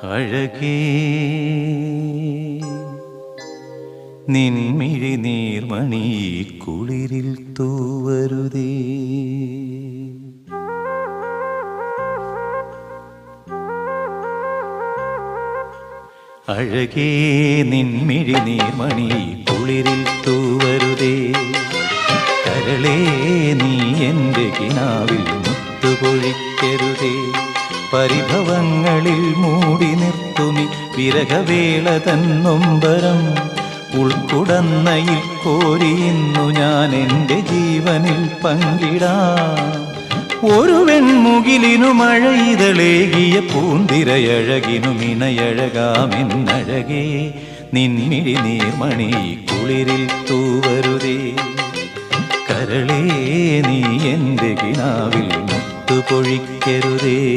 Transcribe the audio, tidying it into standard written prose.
അഴകേ നിൻമിഴി നീർമണി കുളിരിൽ തൂവരുതേ. അഴകേ നിൻമിഴി നീർമണി കുളിരിൽ തൂവരുതേ. കരളേ നീ എൻ്റെ കിനാവിൽ മുത്തുപൊഴിക്കരുതേ. പരിഭവങ്ങളിൽ മൂടി നിർത്തുമി വിരഹവേള തന്നൊമ്പരം. ഉൾക്കുടന്നയിൽ കോരിയുന്നു ഞാൻ എൻ്റെ ജീവനിൽ പങ്കിടാം. ഒരു വെൺമുകിലിനു മഴയിതളേകിയ പൂന്തിരയഴകിനും ഇണയഴകാമെന്നഴകേ നിൻമിഴി നീർമണി കുളിരിൽ തൂവരുതേ. കരളേ നീ എൻ്റെ കിനാവിൽ മുത്തുപൊഴിക്കരുതേ.